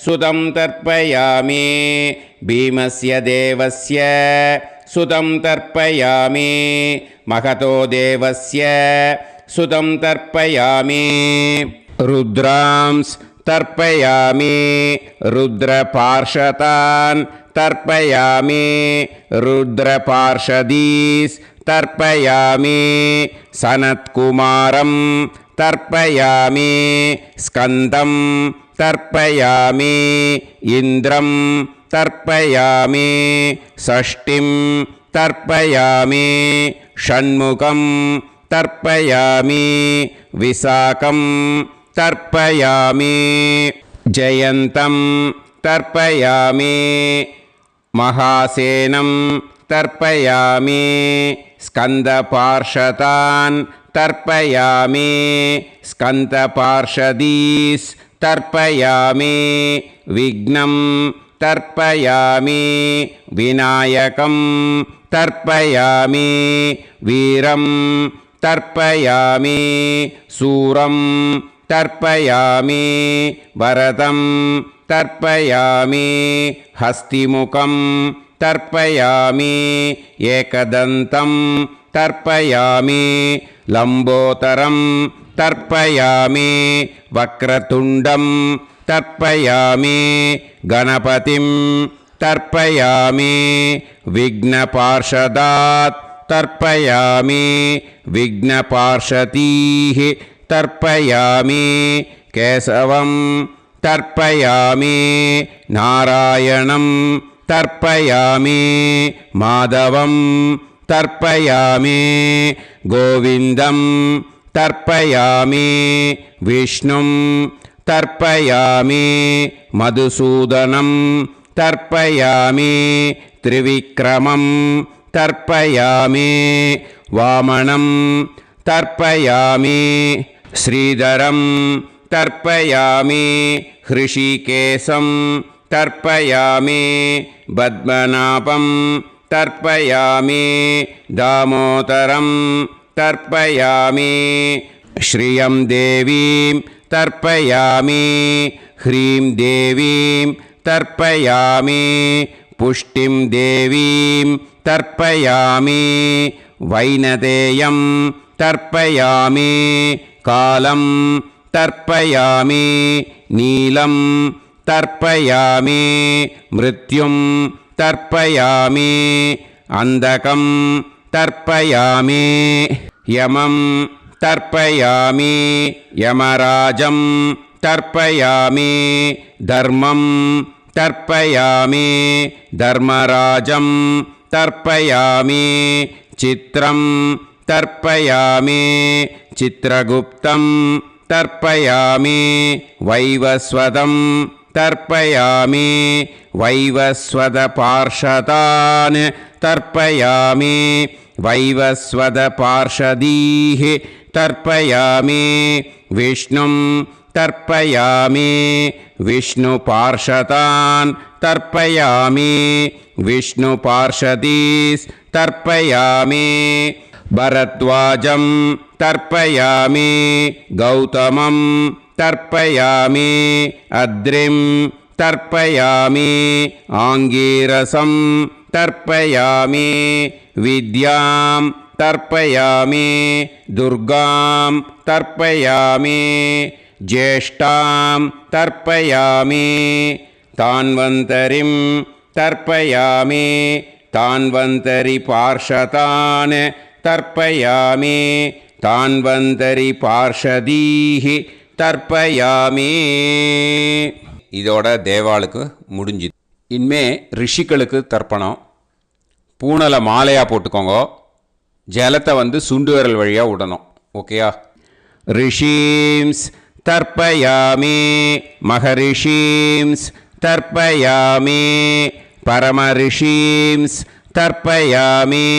सुतं तर्पयामि भीमस्य देवस्य सुतं तर्पयामि महतो देवस्य सुतं तर्पयामि रुद्रांस् तर्पयामि रुद्रपार्षदान् तर्पयामि रुद्रपार्षदीस् तर्पयामि सनत्कुमारं तर्पयामि स्कन्दं तर्पयामि इन्द्रं तर्पयामि षष्टिं तर्पयामि षण्मुखं तर्पयामि विशाखं तर्पयामि जयन्तं तर्पयामि महासेनं तर्पयामि स्कन्दपार्षदान् तर्पयामि स्कन्दपार्षदीस् तर्पयामि विघ्नं तर्पयामि विनायकं तर्पयामि वीरं तर्पयामि सूरं तर्पयामि वरदं तर्पयामि हस्तिमुखं तर्पयामि एकदन्तं तर्पयामि लम्बोदरं तर्पयामि वक्रतुण्डं तर्पयामि गणपतिं तर्पयामि विघ्नपार्षदात् तर्पयामि विघ्नपार्षदीः तर्पयामि केशवं तर्पयामि नारायणं तर्पयामि माधवं तर्पयामि गोविन्दं तर्पयामि विष्णुं तर्पयामि मधुसूदनं तर्पयामि त्रिविक्रमं तर्पयामि वामनं तर्पयामि श्रीधरं तर्पयामि हृषिकेशं तर्पयामि पद्मनाभं तर्पयामि दामोदरं तर्पयामि श्रियं देवीं तर्पयामि ह्रीं देवीं तर्पयामि पुष्टिं देवीं तर्पयामि वैनतेयं तर्पयामि कालं तर्पयामि नीलं तर्पयामि मृत्युं तर्पयामि अन्धकं तर्पयामि यमं तर्पयामि यमराजं तर्पयामि धर्मं तर्पयामि धर्मराजं तर्पयामि चित्रं तर्पयामि चित्रगुप्तं तर्पयामि वैवस्वतं तर्पयामि वैवस्वतपार्षदान् तर्पयामि वैवस्वतपार्षदीः तर्पयामि विष्णुं तर्पयामि विष्णुपार्षदान् तर्पयामि विष्णुपार्षदीस् तर्पयामि भरद्वाजं तर्पयामि गौतमं तर्पयामि अद्रिं तर्पयामि आङ्गीरसं तर्पयामि विद्यां तर्पयामि दुर्गां तर्पयामि ज्येष्ठां तर्पयामि तान्वन्तरिं तर्पयामि तान्वन्तरिपार्षदान् तर्पयामि तान्वन्तरिपार्षदीः தர்ப்பயாமி. இதோட தேவாளுக்கு முடிஞ்சுது. இனிமே ரிஷிகளுக்கு தர்ப்பணம். பூனலை மாலையாக போட்டுக்கோங்க. ஜலத்தை சுண்டு விரல் வழியாக விடணும். ஓகேயா? ரிஷீம்ஸ் தர்ப்பயாமி, மகரிஷீம்ஸ் தர்ப்பயாமி, பரமரிஷீம்ஸ் தர்ப்பயாமி,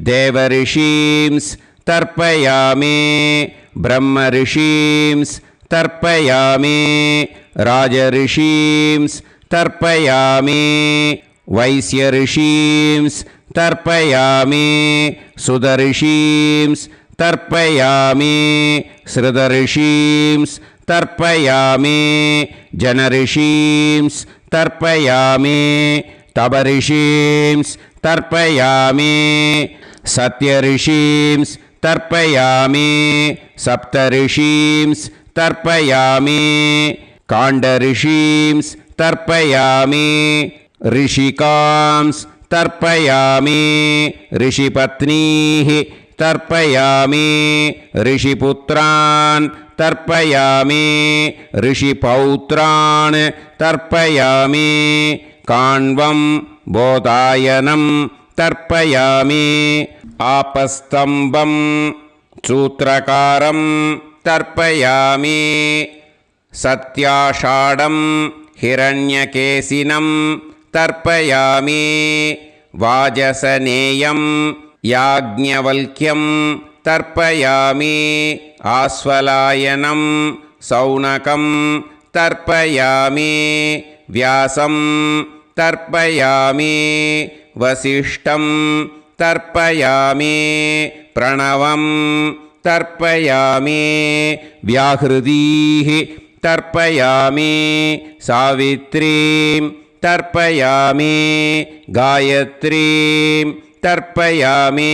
தேவரிஷீம்ஸ் तर्पयामि ब्रह्मऋषींस् तर्पयामि राजऋषींस् तर्पयामि वैश्यऋषींस् तर्पयामि सुदऋषींस् तर्पयामि श्रुतऋषींस् तर्पयामि जनऋषींस् तर्पयामि तपऋषींस् तर्पयामि सत्यऋषींस् तर्पयामि सप्तऋषींस् तर्पयामि काण्डऋषींस् तर्पयामि ऋषिकांस् तर्पयामि ऋषिपत्नीः तर्पयामि ऋषिपुत्रान् तर्पयामि ऋषिपौत्रान् तर्पयामि काण्वं बोधायनं तर्पयामि आपस्तम्भं सूत्रकारं तर्पयामि सत्याषाढं हिरण्यकेशिनं तर्पयामि वाजसनेयं याज्ञवल्क्यं तर्पयामि आस्वलायनं सौनकं तर्पयामि व्यासं तर्पयामि वसिष्ठं तर्पयामि प्रणवं तर्पयामि व्याहृतीः तर्पयामि सावित्रीं तर्पयामि गायत्रीं तर्पयामि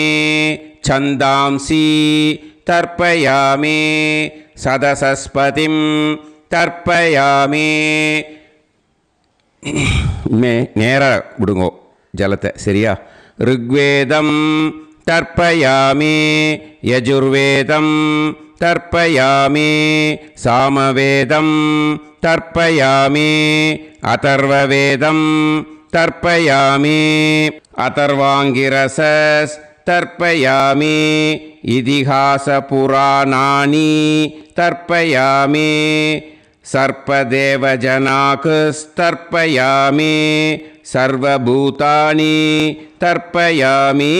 छन्दांसि तर्पयामि सदसस्पतिं तर्पयामि நேராக விடுங்கோ ஜலத்தை சரியா ऋग्वेदं तर्पयामि यजुर्वेदं तर्पयामि सामवेदं तर्पयामि अथर्ववेदं तर्पयामि अथर्वाङ्गिरसस् तर्पयामि इतिहासपुराणानि तर्पयामि सर्पदेवजनाकस्तर्पयामि सर्वभूतानि तर्पयामि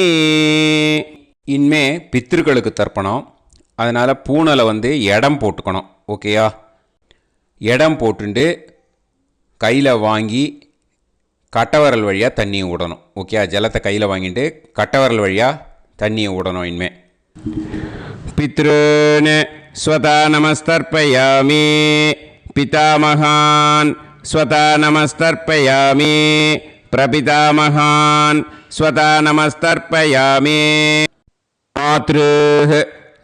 இனிமே பித்திருக்களுக்கு தர்ப்பணம். அதனால் பூனலை இடம் போட்டுக்கணும். ஓகேயா? இடம் போட்டுண்டு கையில் வாங்கி கட்டவரல் வழியாக தண்ணியை விடணும். ஓகே? ஜலத்தை கையில் வாங்கிட்டு கட்டவரல் வழியாக தண்ணியை விடணும். இனிமே பித்ருன் ஸ்வதா நமஸ்தர்ப்பயாமி पितामहान् स्वता नमस्तर्पयामि प्रपितामहान् स्वता नमस्तर्पयामि मातृः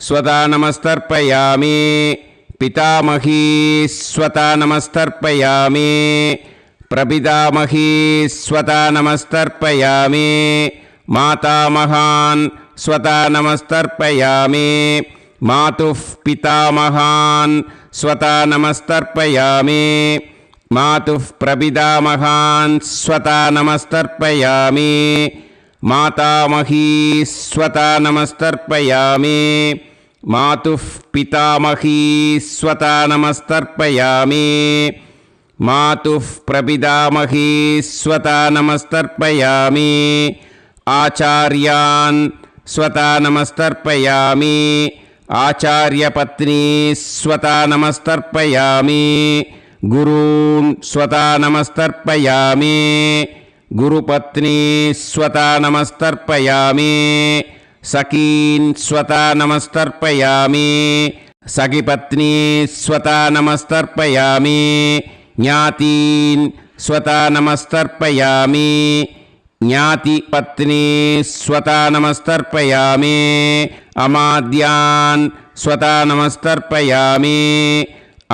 स्वता नमस्तर्पयामि पितामही स्वता नमस्तर्पयामि प्रपितामही स्वता नमस्तर्पयामि मातामहान् स्वता नमस्तर्पयामि मातुः पितामहान् स्वता नमस्तर्पयामि मातुः प्रपितामहान् स्वता नमस्तर्पयामि मातामही स्वता नमस्तर्पयामि मातुः पितामही स्वता नमस्तर्पयामि मातुः प्रपितामही स्वता नमस्तर्पयामि आचार्यान् स्वता नमस्तर्पयामि आचार्यपत्नी स्वता नमस्तर्पयामि गुरून् स्वता नमस्तर्पयामि गुरुपत्नी स्वता नमस्तर्पयामि सखीन् स्वता नमस्तर्पयामि सखिपत्नी स्वता नमस्तर्पयामि ज्ञातीन् स्वता नमस्तर्पयामि ज्ञातिपत्नी स्वता नमस्तर्पयामि अमाद्यान् स्वता नमस्तर्पयामि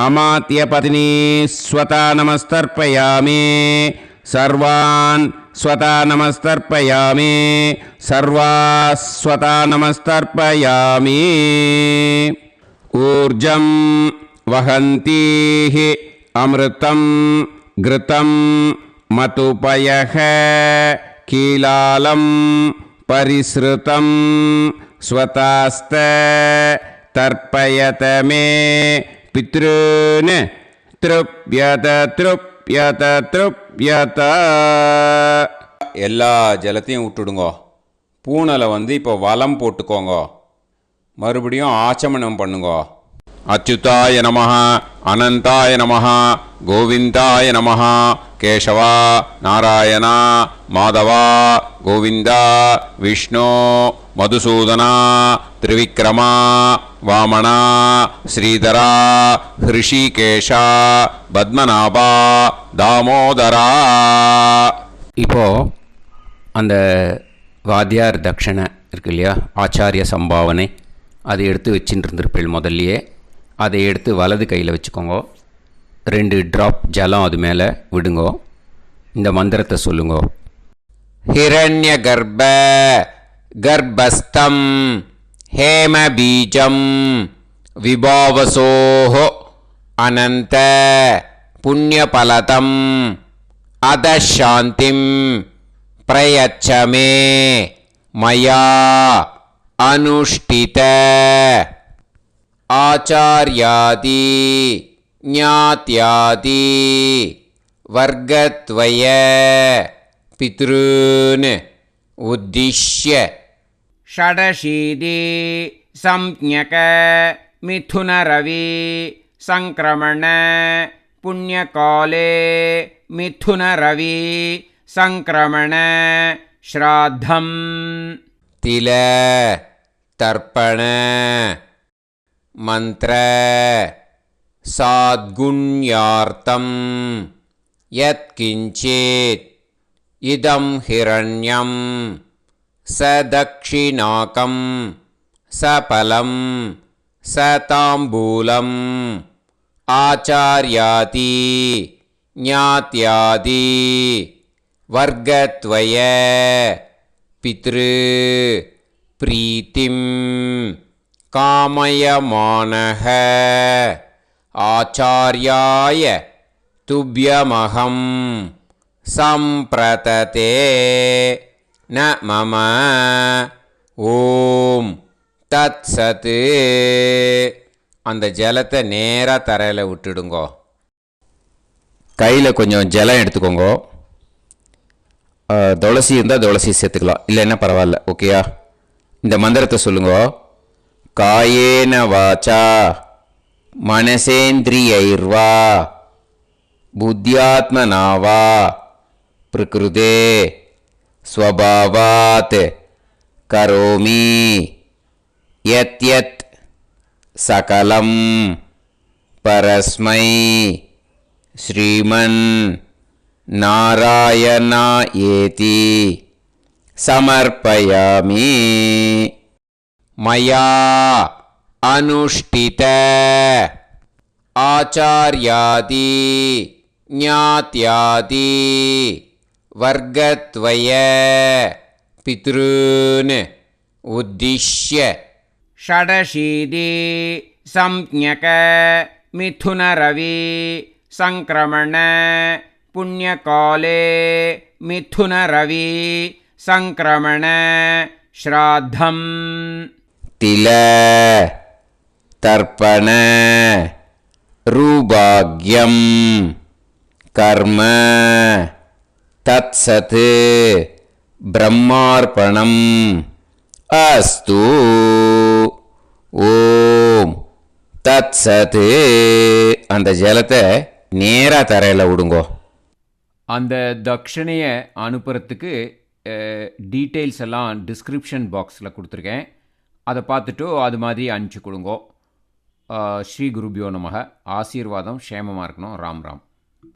अमात्यपत्नी स्वता नमस्तर्पयामि सर्वान् स्वता नमस्तर्पयामि सर्वास्वता नमस्तर्पयामि ऊर्जं वहन्तीः अमृतं घृतं मतुपयः कीलालं परिसृतं स्वतास्त तर्पयत मे पितॄन् तृप्यत तृप्यत तृप्यत எல்லா ஜலத்தையும் விட்டுடுங்கோ. பூனலை இப்போ வலம் போட்டுக்கோங்க. மறுபடியும் ஆச்சமனம் பண்ணுங்கோ. அச்சுதாய நமஹ, அனந்தாய நமஹ, கோவிந்தாய நமஹ, கேசவா, நாராயணா, மாதவா, கோவிந்தா, விஷ்ணு, மதுசூதனா, திரிவிக்ரமா, வாமனா, ஸ்ரீதரா, ஹிருஷிகேஷா, பத்மநாபா, தாமோதரா. இப்போ அந்த வாத்தியார் தட்சணை இருக்கு இல்லையா, ஆச்சாரிய சம்பாவனை, அதை எடுத்து வச்சுட்டு இருந்திருப்பேள் முதல்லையே. அதை எடுத்து வலது கையில் வச்சுக்கோங்க. 2 ட்ராப் ஜலம் அது மேலே விடுங்கோ. இந்த மந்திரத்தை சொல்லுங்கோ. ஹிரண்ய கர்ப்ப கர்ப்பஸ்தம் ஹேம பீஜம் விபாவசோஹோ அனந்த புண்ணியபலதம் அதசாந்திம் பிரயச்சமே மயா அனுஷ்டித ஆச்சார்யாதி ஞாத்யாதி வர்க்கத்வய பித்ருன் உத்திஷ்ய षडशीति संज्ञक मिथुन रवि संक्रमण पुण्यकाले मिथुन रवि संक्रमण श्राद्धम् तिल तर्पण मंत्र साद्गुण्यार्थं यत्किंचित् इदं हिरण्यं सदक्षिणाकं सफलं सताम्बूलम् आचार्याति ज्ञात्यादि वर्गत्वय पितृ प्रीतिं कामयमानः आचार्याय तुभ्यमहं सम्प्रतते न मम ஓம் தத் சத்து. அந்த ஜலத்தை நேராக தரையில் விட்டுடுங்கோ. கையில் கொஞ்சம் ஜலம் எடுத்துக்கோங்கோ. துளசி இருந்தால் துளசி சேர்த்துக்கலாம், இல்லைன்னா பரவாயில்ல. ஓகேயா? இந்த மந்திரத்தை சொல்லுங்கோ. காயேன வாச்சா மனசேந்திரியைர்வா புத்தியாத்மனாவா பிரகிருதே ஸ்வபாவாத் கரோமி யத் யத் சகலம் பரஸ்மை ஸ்ரீமன் நாராயணா ஏதி சமர்ப்பயாமி. மயா அனுஷ்டித ஆச்சார்யாதி ஞாத்யாதி வர்க்கத்வய பித்ருன் உத்திஷ்ய षडशीति संज्ञक मिथुन रवि संक्रमण पुण्यकाले मिथुन रवि संक्रमण श्राद्धम् तिल तर्पण रूपाग्यं कर्म तत्सत् ब्रह्मार्पणम् अस्तु. ஓம் தத் சத். அந்த ஜலத்தை நேராக தரையில் விடுங்கோ. அந்த தட்சணையை அனுப்புறதுக்கு டீட்டெயில்ஸ் எல்லாம் டிஸ்கிரிப்ஷன் பாக்ஸில் கொடுத்துருக்கேன். அதை பார்த்துட்டு அது மாதிரி அனுப்பிச்சி கொடுங்கோ. ஸ்ரீ குருபியோ நமக. ஆசீர்வாதம் க்ஷேமமாக இருக்கணும். ராம் ராம்.